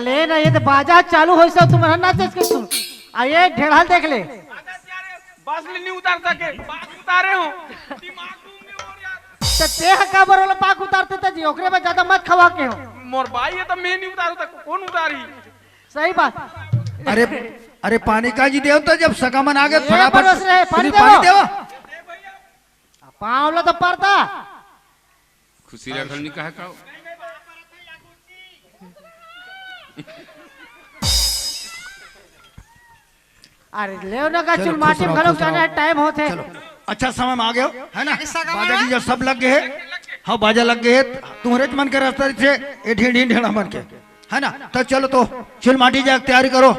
ले ना ये तो बाजा चालू हो सब तुम्हारा नाचे के सुन आ ये ढेढ़ा देख ले बस ले नहीं उतार सके बात उतारे हो दिमाग घूमने और यार तो देह का बरोला पाक उतारते थे जी ओकरे में ज्यादा मत खवा के हो मोर भाई ये तो मैं नहीं उतारू तक कौन उतारी सही बात अरे अरे पानी का जी देव तो जब सकामन आ गए ये फटाफट बरस रहे, पानी पानी देवो। देवा पावला तो पड़ता खुशी रखल नहीं कहा का अरे ले ना का चलो, चुल माटी खुश रहो, घलो खुश रहो। जाने टाइम होते चलो अच्छा समय में आ गए हो है ना बाजा की जब सब लग गए है हाँ बाजा लग गए है तुम्हारे मन के रास्ते से ये ढीढ़ ढीढ़ ढेड़ा मन के है ना तो चलो तो चुल माटी जाग तैयारी करो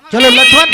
चलो लक्ष्मण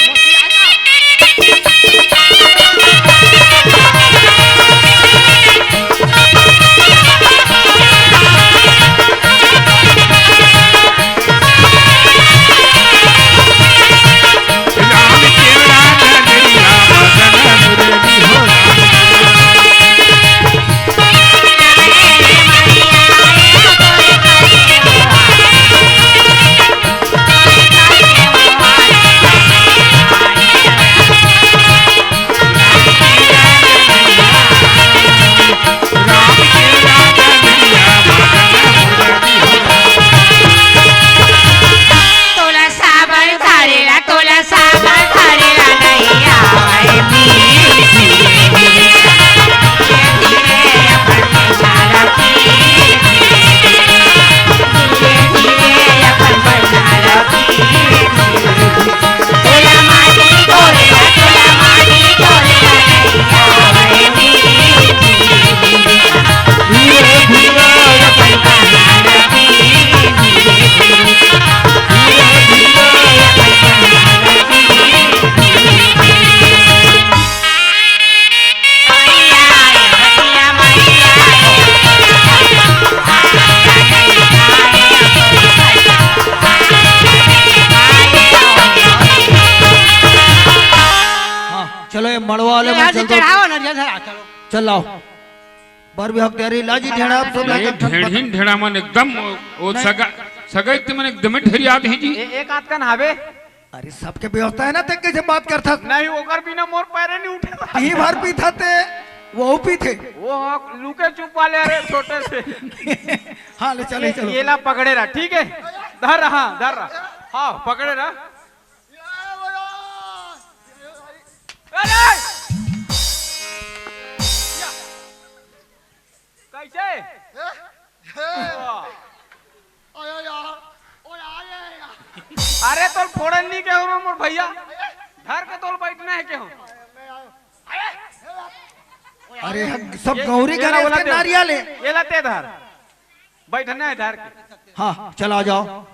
चलो ये मड़वा वाले में चल दो चल लाओ बार भी हक तैयारी लाजी ढेड़ा आप सब लाके ढेढ़ीन ढेड़ा मन एकदम वो सगाई ते मन एकदम ढेरी आते हैं जी एक हाथ का नावे अरे सबके व्यवस्था है ना ते कैसे बात करता नहीं ओकर बिना मोर पैरे नहीं उठे ही भर पी था ते वो पी थे वो लुके चुप वाले अरे छोटे से हाँ ले चले चलो ये ला पकड़े रहा ठीक है धर रहा हाँ पकड़े रहा अरे कैसे अरे तोल फोड़न नहीं के हो मोर भैया धर के तोल बैठना है के हो अरे सब गौरी का नारियल है ये लाते धर बैठना है धर के हाँ चला जाओ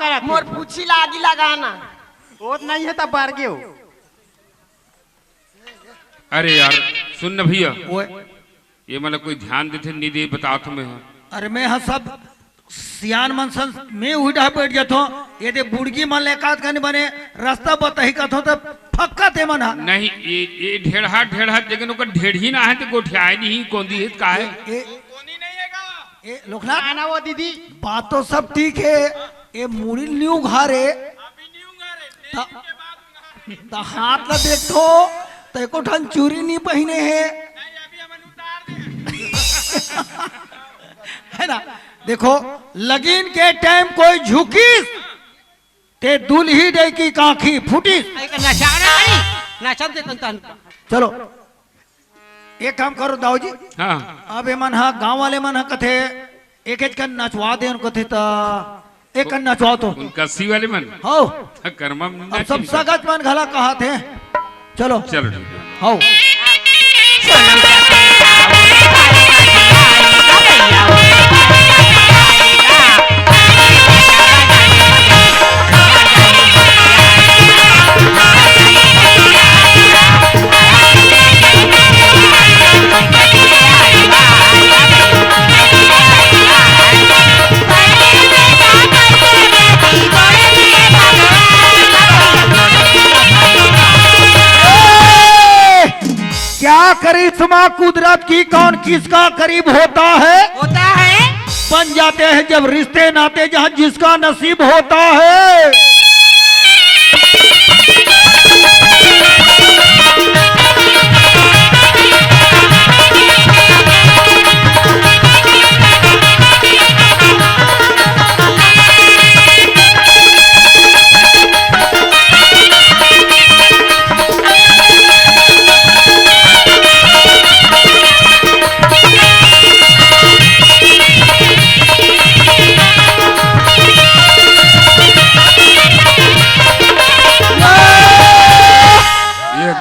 करत मोर पूछी लागी लगाना ओत नहीं है तब बार गयो। अरे यार सुन न भैया, ओए ये मतलब कोई ध्यान देते नहीं दे बता तुम्हें। अरे मैं हाँ सब सियान मन सन मैं उड़ा बैठ जातो ये दे बुड़गी मन ले काट कने बने रास्ता बताही कथो तो फक्का ते मन हा नहीं ये ढेढ़ा ढेढ़ा लेकिन ओकर ढेढ़ी ना है तो गोठियाए नहीं कोंदी है का है। कोनी नहीं है का ए लोकनाथ आना वो दीदी बात तो सब ठीक है, ये मुड़ी न्यू घारे अभी नहीं होगा रे ता- के बाद तो हाथ ला देखो तो एको ठन चूरी नहीं पहने है नहीं अभी हम उतार दे है ना। देखो लगीन के टाइम कोई झुकी ते दुल्ही दे की काखी फूटी। एक नशा नहीं नशा दे तन चलो एक काम करो दाऊ जी, हाँ अब ये मन हा गांव वाले मन हा कथे एक एक कन नचवा दे उनको थे ता एक कन नचवा तो उनका सी वाले मन हो कर्मा अब सब सगत मन घला कहा थे। चलो चलो ठीक है। हो क्या करिश्मा कुदरत की कौन किसका करीब होता है बन जाते हैं जब रिश्ते नाते जहां जिसका नसीब होता है।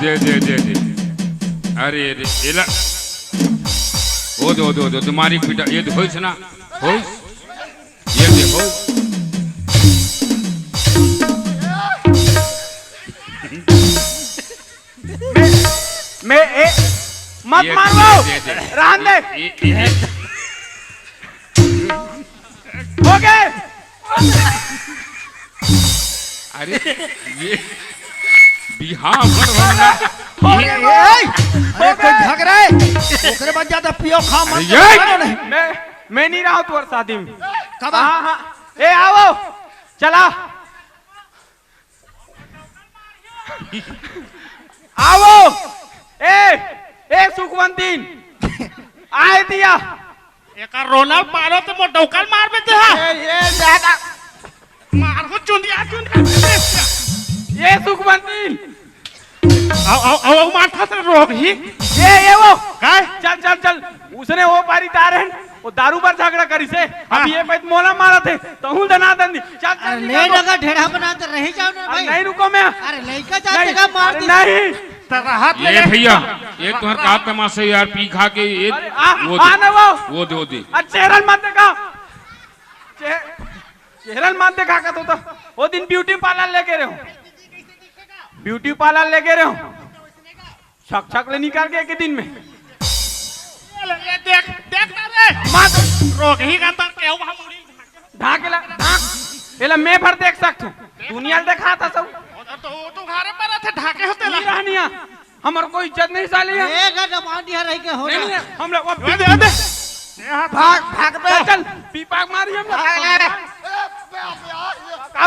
दे दे दे दे अरे अरे एला ओ दो तुम्हारी पिटा ये देखो ना हो ये देखो मैं मत ये मारो दे। रहन दे ये हो गए। अरे ये बिहार भर अरे कोई झगड़ा है ओकरे बाद ज्यादा पियो खा मत अरे ये! नहीं मैं नहीं रहा हूँ तुम्हारी शादी में। कब हाँ हाँ ए आओ चला आओ ए सुखवंतीन आए दिया एक रोनल मारो तो मोर डौकल मार बेते हा ये दादा मार हो चुंदिया चुंदिया ये सुखवंतीन आओ माथा से रोक ही ये वो काय चल चल चल उसने वो पारी तारन वो दारू पर झगड़ा करी से अभी ये पैत मोला मारा थे तहु दना दंदी चल चल ले लगा ढेड़ा बना तो रह जाओ ना भाई। नहीं रुको मैं अरे लड़का जाते का मार दी नहीं तेरा हाथ ये भैया ये तुम्हारे का तमाशा यार पी खा के ये अरे आ दे, ना वो वो दे चेहरन मत देखा चेहरन मत देखा का तो वो दिन ब्यूटी पार्लर लेके रहे हो ब्यूटी पार्लर लेके रहे हो छक छक ले निकाल के एक दिन में ये देख देख ना रे मत रोक ही का तक केहू हम मुड़ी ढाकेला ढाक एला मैं भर देख सकता हूं दुनिया देखा था सब तो घरे पर थे ढाके होते ला रहनिया हमर कोई इज्जत नहीं साली है एक जमा दिया रह के हो नहीं है, हम लोग दे दे भाग भाग पे चल पीपाक मारी हम लोग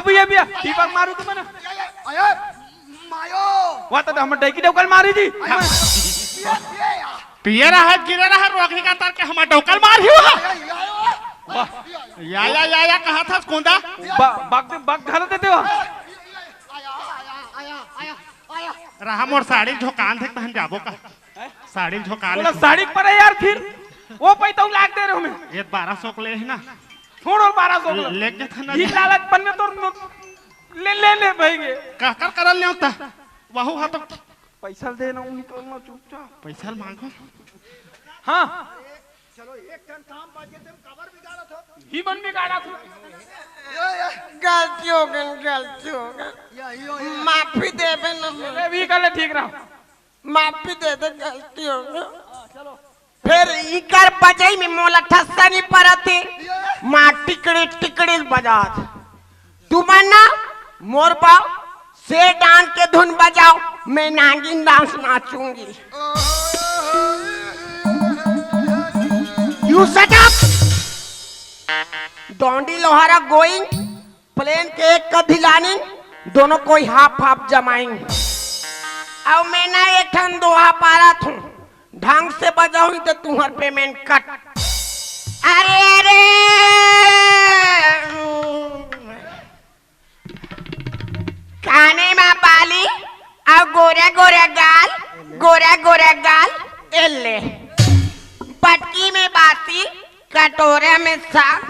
अब ये भी पीपाक मारू तो मैंने वो तो हम डेकी डोकल मारी थी पिए रहा गिरे रहा रोक ही का तर के हम डौकल मार ही हुआ या कहा था कोंदा बग बग धर देते हो रहा मोर साड़ी झोकान थे तहन जाबो का साड़ी झोका ले बोला साड़ी पर है यार फिर वो पैसा लाग दे रहे हो मैं ये 1200 को ले है ना छोड़ो 1200 लेके था ना ये लालच पन्ने तो ले ले ले भाई के का कर करल ले होता वहु हा तो पैसा देना उनको चुपचाप पैसा मांगो हाँ चलो एक टन काम बाजे तुम कवर बिगाड़ा था ही मन में गाड़ा था गलती हो गई माफी दे बे न ले भी कल ठीक रहा माफी दे दे गलती हो गई फिर इकर बजाई में मोला ठस्सा नहीं परती माँ टिकड़ी टिकड़ी बजात तुमन्ना मोर पाओ से डांस के धुन बजाओ मैं नागिन डांस नाचूंगी you shut up Dondi Lohara going plane के एक का धिलानी दोनों कोई हाफ हाफ जमाएंगे अब मैं ना एक ठन दोहा पारा थू ढंग से बजाऊंगी तो तुम्हार पेमेंट कट अरे अरे काने में बाली और गोरा गोरा गाल एले पटकी में बासी कटोरे में साग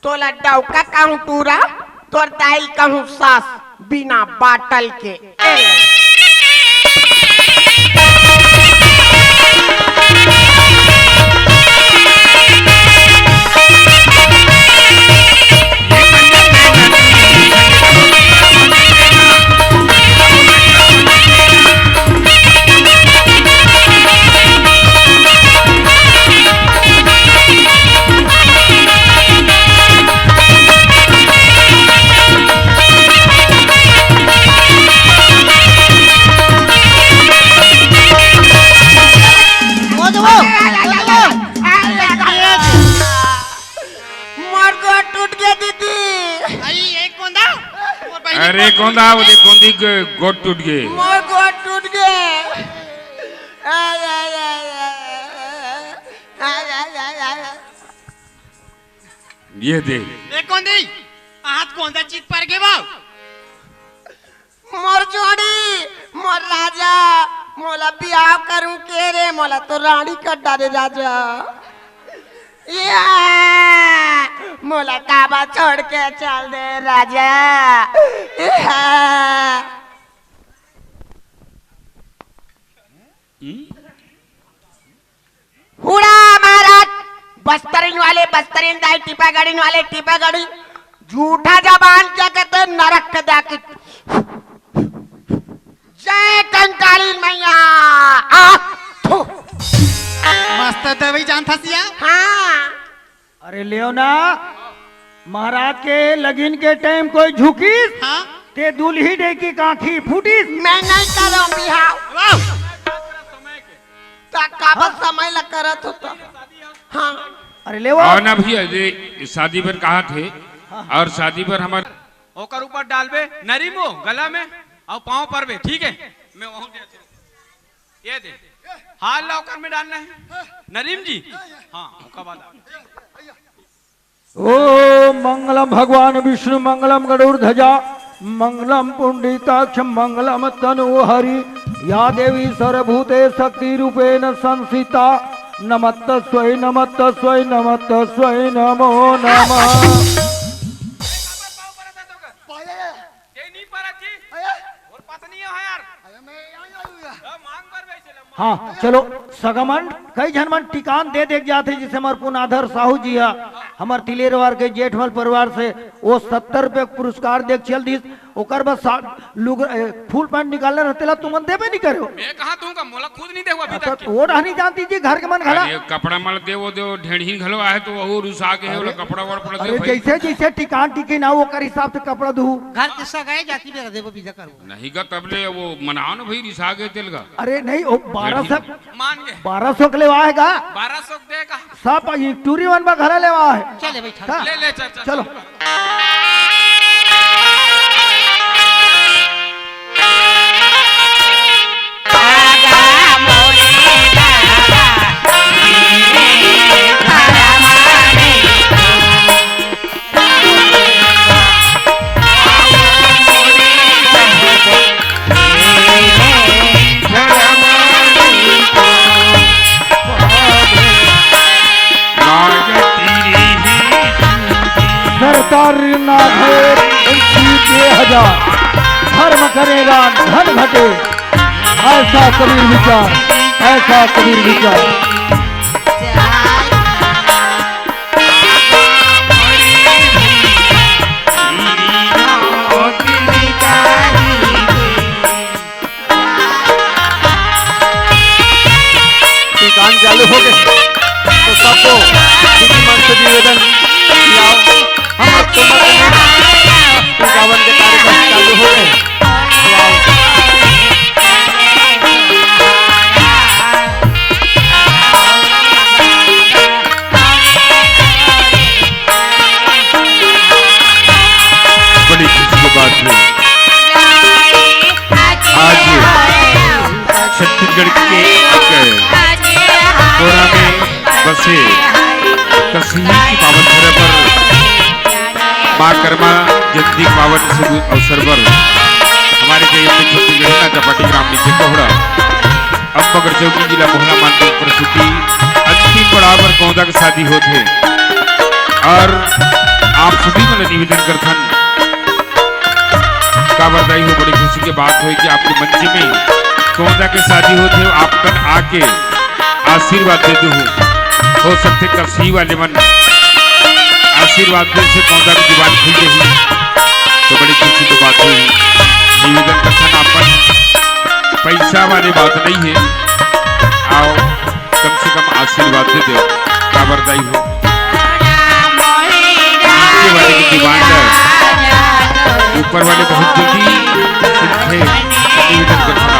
तोला डौका कहूँ टूरा तोर दाई कहूँ सास बिना बाटल के एले अरे कौंदा वो देख कौंदी के गोट टूट गए मोर गोट टूट गए ये दे ए कौंदी हाथ कौंदा चीज पर गए बाऊ मोर जोड़ी मोर राजा मोला बियाह करूं के रे मोला तो रानी कर डाले राजा या मोला काबा छोड़ के चल दे राजा हुड़ा महाराज बस्तरीन वाले बस्तरीन दाई टिपा गाड़ी झूठा जबान क्या कहते नरक के दाकी जय कंकाली मैया मस्त दवाई जानता सिया हाँ अरे लियो ना महाराज के लगीन के टाइम कोई झुकी हाँ ते दूल्ही डे की काखी फूटी मैं नहीं करूं बिहाव वाह काबत समय लग करत होता हाँ अरे ले और ना भैया ये शादी पर कहा थे और शादी पर हमारे ओकर ऊपर डालबे नरीमो गला में और पाँव पर बे ठीक है मैं वहां दे ये दे हाल लौकर में डालना है नरीम जी हाँ ओका बाद ओ मंगलम भगवान विष्णु मंगलम गरुड़ध्वजा मंगलम पुंडिताक्ष मंगलम तनु हरि या देवी सर्वभूते शक्ति रूपेण संसिता नमस्तस्यै नमस्तस्यै नमस्तस्यै नमो नमः हाँ चलो सगमन कई झनमन टिकान दे देख जाते जिसे हमार पुनाधर साहू जी है हमार तिलेरवार के जेठमल परिवार से वो 70 रुपए पुरस्कार देख चल दी ओकर बस लोग फुल पैंट निकालने रहते ला तुम देवे नहीं करो मैं कहा दूंगा मोला खुद नहीं देखो अभी तो तक वो नहीं जानती जी घर के मन घला अरे कपड़ा मल दे वो दे ढेड़ी घलो आए तो वो रुसा के है वो कपड़ा वपड़ा दे अरे भाई जैसे जैसे टिकान टिके ना वो कर हिसाब से कपड़ा दू घर के सगाई जाती मेरा देवो बीजा करो नहीं गा तबले वो मनाओ ना भाई रिसा के तेल का अरे नहीं वो 1200 मान गए 1200 के लेवा आएगा 1200 देगा सब टूरी वन में घर लेवा है चले भाई हाँ, ले ले चल चल चलो धर्म करेगा धन घटे ऐसा कबीर विचार बात है। आज छत्तीसगढ़ के कोरा में बसे कश्मीर की पावन धरा पर माँ कर्मा जयंती पावन अवसर पर हमारे छत्तीसगढ़ चपाटी ग्राम नीचे कोहड़ा अब मगर चौकी जिला मोहला मानपुर प्रसूति अंतिम पड़ाव पर कौदा की शादी होते और आप सभी को निवेदन करथन का बधाई हो। बड़ी खुशी की बात हो कि आपके मंच में कौदा के शादी होते हो आप कन आके आशीर्वाद देते हो सकते कसी वाले मन आशीर्वाद दे से कौदा की दीवार खुल गई तो बड़ी खुशी की बात हुई। निवेदन करथन अपन पैसा वाली बात नहीं है, आओ कम से कम आशीर्वाद दे दो का बधाई हो। वाले की डिमांड ऊपर वाले बहुत जल्दी निवेदन करना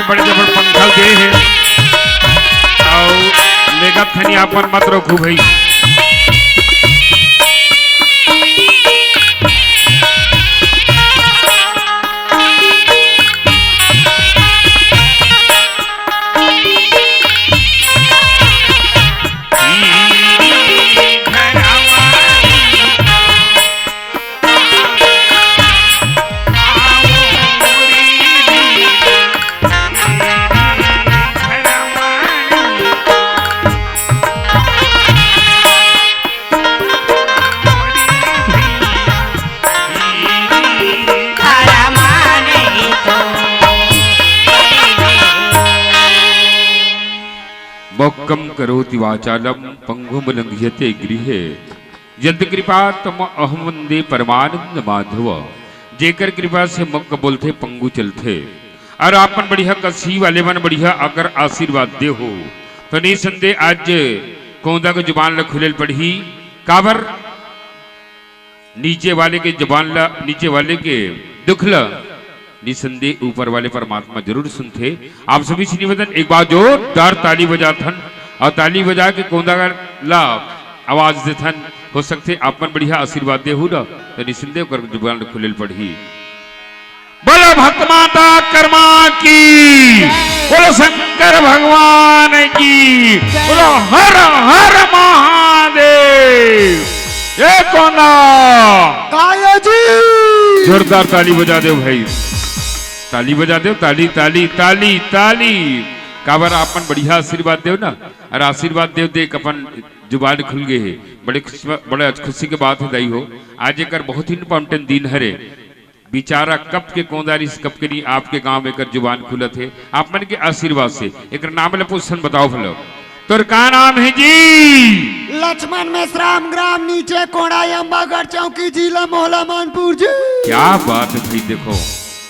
बड़े जबर पंखल दे है और लेगत खनी अपन मत रखू भाई। मोक्कम करोति वाचालम पंगुम लंघ्यते गृहे यद कृपा तम अहम वंदे परमानंद माधव। जेकर कृपा से मक्क बोलते पंगु चलते और आपन बढ़िया कसी वाले मन बढ़िया अगर आशीर्वाद दे हो तो निसंदेह आज कौंदा को जुबान ल खुलेल पढ़ी काबर नीचे वाले के जुबान ला नीचे वाले के दुख ला निसंदेह ऊपर वाले परमात्मा जरूर सुनते। आप सभी से निवेदन एक बार जोरदार ताली बजाथन और ताली बजा के कोंदागर ला आवाज देथन। हो सकते आप मन बढ़िया आशीर्वाद दे हो तो निसंदेह कर जुबान खुलेल पढ़ी। बोलो भक्त माता कर्मा की, बोलो शंकर भगवान की, बोलो हर हर महादेव। ये कोना काया जी जोरदार ताली बजा दो भाई, ताली बजा दो, ताली ताली ताली ताली। काबर अपन बढ़िया आशीर्वाद देव ना, और आशीर्वाद देव देख अपन जुबान खुल गए है। बड़े खुशी के बात है दाई हो। आज एक बहुत ही इंपॉर्टेंट दिन हरे। बिचारा कब के कोंदारी कब के नहीं आपके गांव में कर जुबान खुलत है आप मन के आशीर्वाद से। एक नाम ले पूछन बताओ भलो तोर का नाम है जी? लक्ष्मण मेश्राम ग्राम नीचे कोड़ा अम्बागढ़ चौकी जिला मोहला मानपुर जी। क्या बात है भाई, देखो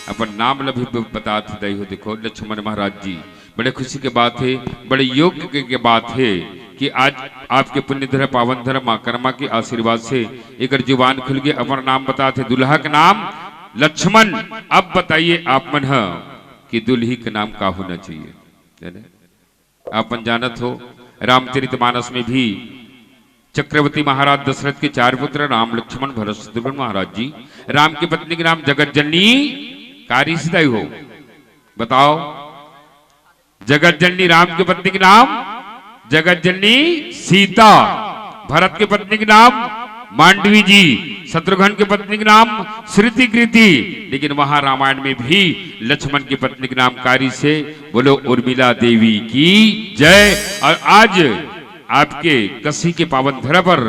अपन नाम ल भी बता दई हो। देखो लक्ष्मण महाराज जी, बड़े खुशी के बात है, बड़े योग्य के बात है कि आज आपके पुण्य धर पावन धर माँ कर्मा के आशीर्वाद से एक जुबान खुल गए। अपन नाम बताते दुल्हा का नाम लक्ष्मण। अब बताइए आप मन कि दुल्ही का नाम का होना चाहिए? आपन जानत हो रामचरितमानस में भी चक्रवर्ती महाराज दशरथ के 4 पुत्र राम लक्ष्मण भरत शत्रुघ्न महाराज जी। राम की पत्नी के नाम जगत जननी कारी सीताई हो। बताओ जगत जननी राम की पत्नी के नाम जगत जननी सीता, भरत के पत्नी के नाम मांडवी जी, शत्रुघ्न के पत्नी के नाम श्रुति कृति। लेकिन वहां रामायण में भी लक्ष्मण की पत्नी के नाम कारी से बोलो उर्मिला देवी की जय। और आज आपके कसी के पावन धरा पर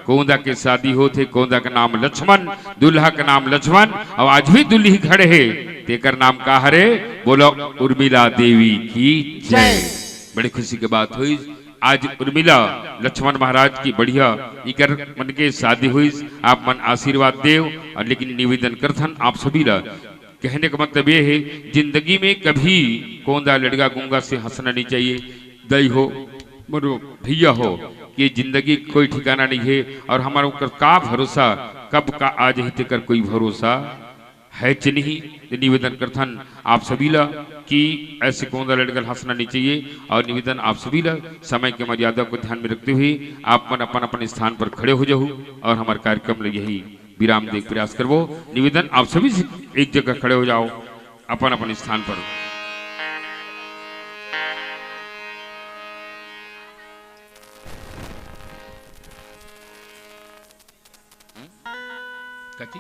कोंदा के शादी होते, कोंदा का नाम लक्ष्मण, दुल्हा का नाम लक्ष्मण, और आज भी दुल्ही खड़े है तेकर नाम का हरे बोलो उर्मिला देवी की जय। बड़ी खुशी की बात हुई आज उर्मिला लक्ष्मण महाराज की बढ़िया इकर मन के शादी हुई। आप मन आशीर्वाद देव। और लेकिन निवेदन करथन आप सभी ला, कहने का मतलब ये है जिंदगी में कभी कोंदा लड़का गुंगा से हंसना नहीं चाहिए। दई हो मरो भैया हो कि जिंदगी कोई ठिकाना नहीं है और हमारा ऊपर का भरोसा कब का आज ही तेकर कोई भरोसा है च नहीं। निवेदन करथन आप सभी ला कि ऐसे कोंदा लड़कर हंसना नहीं चाहिए। और निवेदन आप सभी ला समय की मर्यादा को ध्यान में रखते हुए आप मन अपन अपन स्थान पर खड़े हो जाओ और हमारे कार्यक्रम में यही विराम दे प्रयास करवो। निवेदन आप सभी से एक जगह खड़े हो जाओ अपन अपन स्थान पर। कची